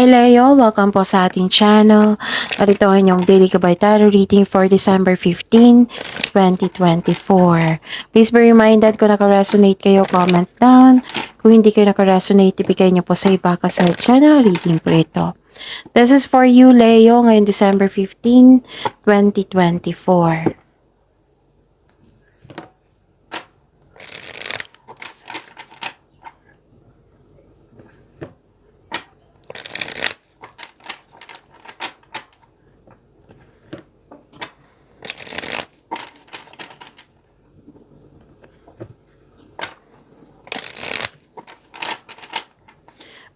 Hi Leo! Welcome po sa ating channel. Ito ang inyong daily Gabay Tarot reading for December 15, 2024. Please be reminded kung naka-resonate kayo, comment down. Kung hindi kayo naka-resonate, ibigay niyo po sa iba kasi channel reading po ito. This is for you Leo ngayon December 15, 2024.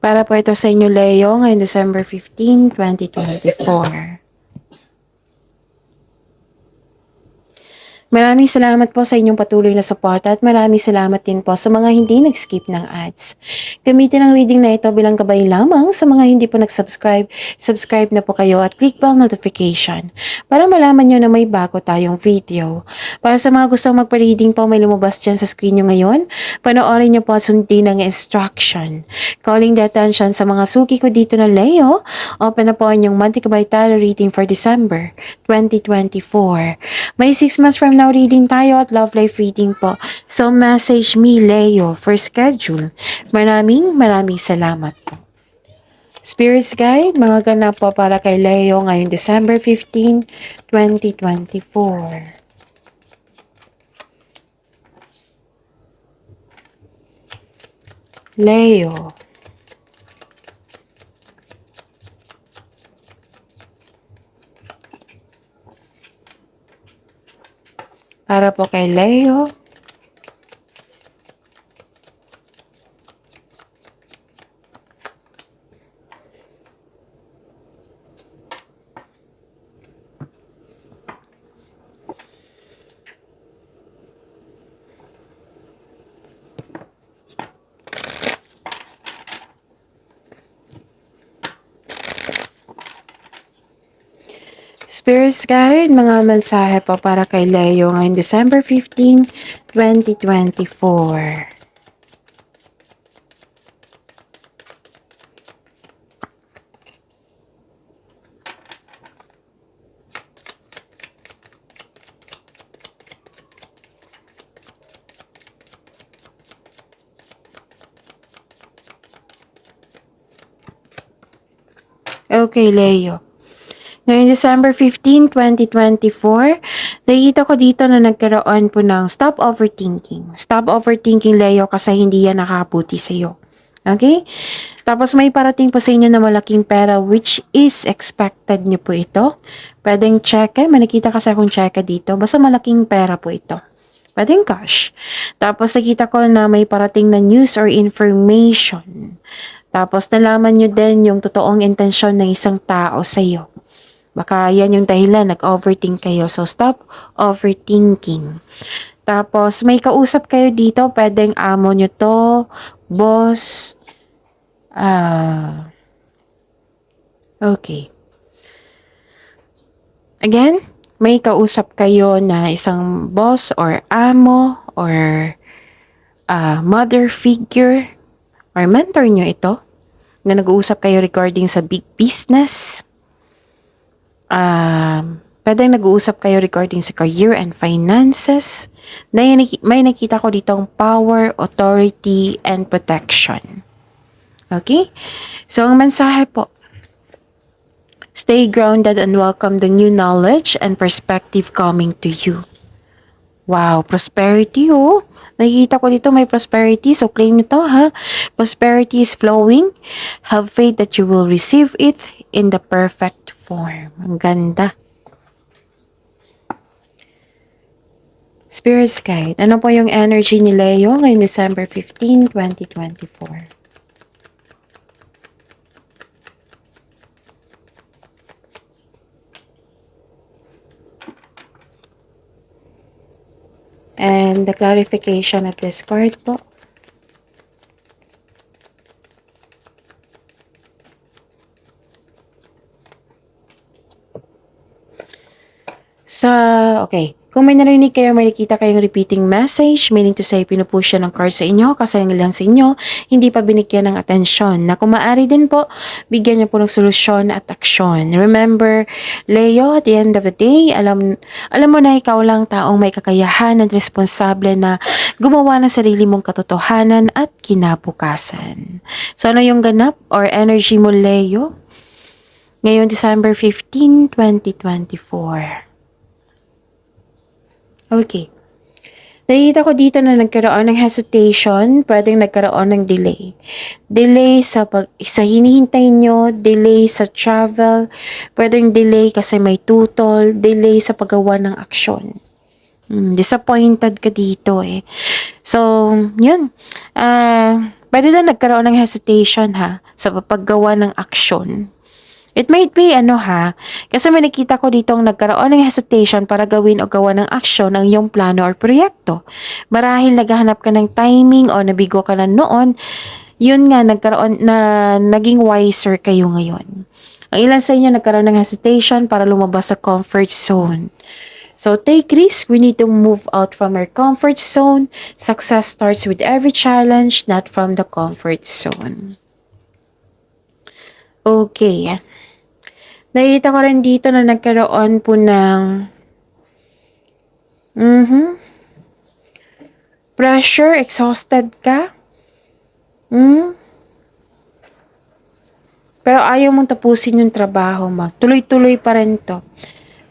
Para po ito sa inyo, Leo, ngayon December 15, 2024. Maraming salamat po sa inyong patuloy na suporta at maraming salamat din po sa mga hindi nag-skip ng ads. Gamitin ang reading na ito bilang gabay lamang sa mga hindi po nag-subscribe. Subscribe na po kayo at click bell notification para malaman nyo na may bago tayong video. Para sa mga gustong magpa-reading po, may lumabas dyan sa screen nyo ngayon. Panoorin nyo po at sundin ang instruction. Calling the attention sa mga suki ko dito na Leo. Open na po ang inyong monthly Gabay Tarot reading for December 2024. May 6 months from now reading tayo at love life reading po. So message me Leo for schedule. Maraming salamat po. Spirits Guide, mga ganap po para kay Leo ngayong December 15, 2024. Leo. Para po kay Leo. Spirits Guide, mga mensahe po para kay Leo ngayong December 15, 2024. Okay, Leo. Ngayong December 15, 2024, nakikita ko dito na nagkaroon po ng stop overthinking. Stop overthinking, Leo, kasi hindi yan nakabuti sa iyo. Okay? Tapos may parating po sa inyo na malaking pera which is expected nyo po ito. Pwedeng check, may nakita kasi akong check dito. Basta malaking pera po ito. Pwedeng cash. Tapos nakita ko na may parating na news or information. Tapos nalaman nyo din yung totoong intensyon ng isang tao sa iyo. Baka yan yung dahilan, nag-overthink kayo. So, stop overthinking. Tapos, may kausap kayo dito. Pwedeng amo nyo to, boss. Okay. Again, may kausap kayo na isang boss or amo or mother figure or mentor nyo ito na nag-uusap kayo regarding sa big business. Pwedeng nag-uusap kayo regarding sa career and finances. May nakita ko ditong power, authority, and protection. Okay? So, ang mensahe po, stay grounded and welcome the new knowledge and perspective coming to you. Wow, prosperity oh. Nakikita ko dito may prosperity, so claim nito ha. Prosperity is flowing. Have faith that you will receive it in the perfect form. Ang ganda. Spirits Guide, ano po yung energy ni Leo ngayong December 15, 2024? And the clarification of this card po. Okay. Kung may narinig kayo, may nakita kayong repeating message, meaning to say, pinupush siya ng card sa inyo, kasi lang sa inyo, hindi pa binigyan ng atensyon. Na kung maaari din po, bigyan niyo po ng solusyon at aksyon. Remember, Leo, at the end of the day, alam mo na ikaw lang taong may kakayahan at responsable na gumawa ng sarili mong katotohanan at kinabukasan. So, ano yung ganap or energy mo, Leo? Ngayon, December 15, 2024. Okay. Nakikita ko dito na nagkaroon ng hesitation, pwedeng nagkaroon ng delay. Delay sa hinihintay nyo, delay sa travel, pwedeng delay kasi may tutol, delay sa paggawa ng aksyon. Disappointed ka dito eh. So, yun. Pwede na nagkaroon ng hesitation sa paggawa ng aksyon. It might be kasi may nakita ko dito ang nagkaroon ng hesitation para gawin o gawa ng aksyon ang iyong plano or proyekto. Marahil naghahanap ka ng timing o nabigo ka na noon, yun nga naging wiser kayo ngayon. Ang ilan sa inyo nagkaroon ng hesitation para lumabas sa comfort zone. So take risk, we need to move out from our comfort zone. Success starts with every challenge, not from the comfort zone. Okay. Nakita ko rin dito na nagkaroon po ng pressure, exhausted ka. Pero ayaw mong tapusin yung trabaho mo. Tuloy-tuloy pa rin to.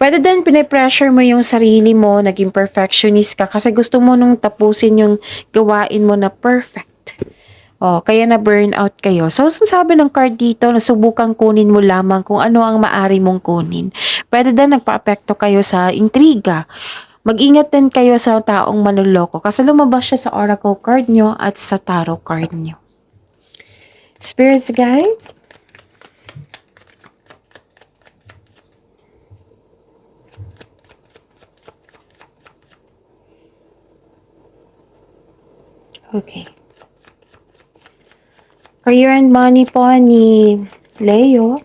Pwede din pinipressure mo yung sarili mo, naging perfectionist ka kasi gusto mo nung tapusin yung gawain mo na perfect. Kaya na burnout kayo. So, sabi ng card dito, nasubukan kunin mo lamang kung ano ang maari mong kunin. Pwede din nagpa-apekto kayo sa intriga. Mag-ingat din kayo sa taong manloloko kasi lumabas siya sa oracle card nyo at sa tarot card nyo. Spirits guide? Okay. Career and money po ni Leo.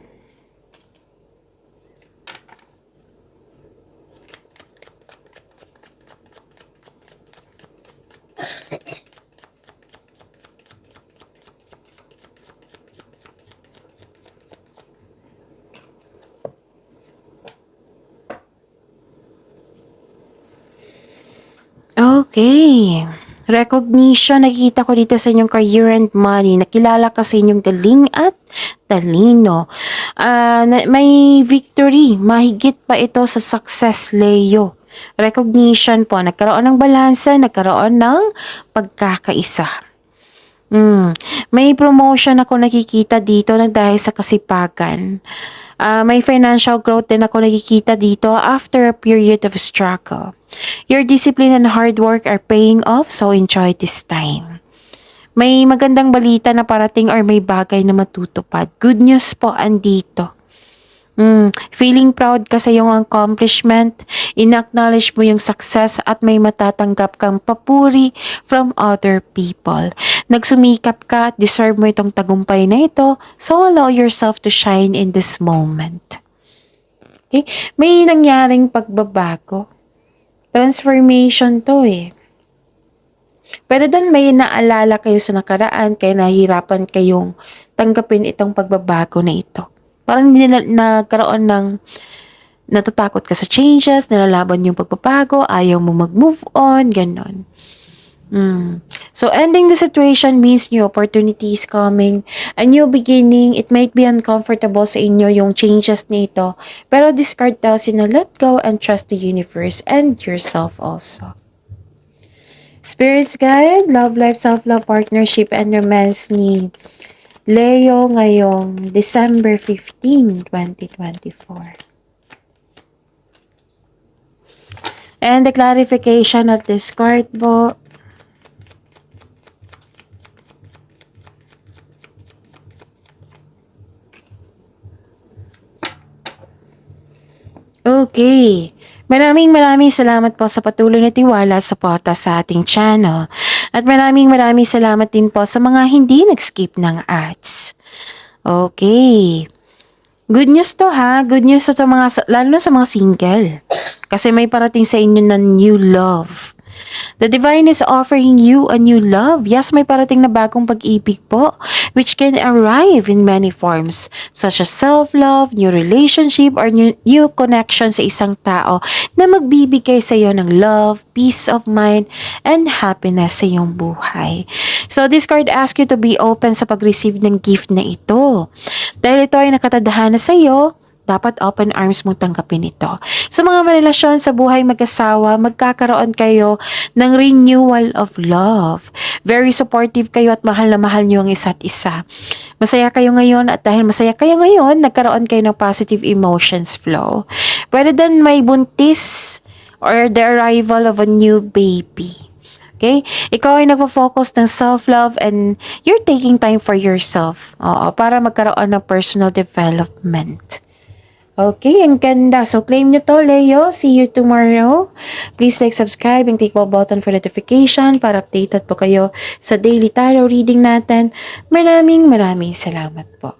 Okay. Recognition, nakikita ko dito sa inyong career and money. Nakilala ka sa inyong galing at talino. May victory. Mahigit pa ito sa success, Leo. Recognition po. Nagkaroon ng balansa, nagkaroon ng pagkakaisa. May promotion ako nakikita dito na dahil sa kasipagan. May financial growth din ako nakikita dito after a period of struggle. Your discipline and hard work are paying off, so enjoy this time. May magandang balita na parating or may bagay na matutupad. Good news po andito. Feeling proud ka sa iyong accomplishment, in-acknowledge mo yung success at may matatanggap kang papuri from other people. Nagsumikap ka at deserve mo itong tagumpay na ito, so allow yourself to shine in this moment. Okay? May nangyaring pagbabago. Transformation to eh. Pwede din may naalala kayo sa nakaraan kaya nahihirapan kayong tanggapin itong pagbabago na ito. Parang hindi nagkaroon ng natatakot ka sa changes, nilalaban yung pagbabago, ayaw mo mag-move on, ganon. So ending the situation means new opportunities coming, a new beginning. It might be uncomfortable sa inyo yung changes nito, pero this card tells you na let go and trust the universe and yourself also. Spirits guide, love life, self-love, partnership, and romance ni Leo ngayong December 15, 2024. And the clarification of this card po. Okay. Maraming salamat po sa patuloy na tiwala at suporta sa ating channel. At maraming salamat din po sa mga hindi nag-skip ng ads. Okay. Good news to ha. Good news to mga, lalo na sa mga single. Kasi may parating sa inyo na new love. The divine is offering you a new love. Yes, may parating na bagong pag-ibig po, which can arrive in many forms, such as self-love, new relationship, or new connection sa isang tao na magbibigay sa iyo ng love, peace of mind, and happiness sa iyong buhay. So, this card asks you to be open sa pag-receive ng gift na ito. Dahil ito ay nakatadhana sa iyo, dapat open arms mo tanggapin ito. Sa mga relasyon sa buhay mag-asawa, magkakaroon kayo ng renewal of love. Very supportive kayo at mahal na mahal niyo ang isa't isa. Masaya kayo ngayon at dahil masaya kayo ngayon, nagkaroon kayo ng positive emotions flow. Pwede din may buntis or the arrival of a new baby. Okay? Ikaw ay nagpo-focus ng self-love and you're taking time for yourself. Oo, para magkaroon ng personal development. Okay, ang ganda. So, claim nyo to, Leo. See you tomorrow. Please like, subscribe, and click bell button for notification para updated po kayo sa daily tarot reading natin. Maraming salamat po.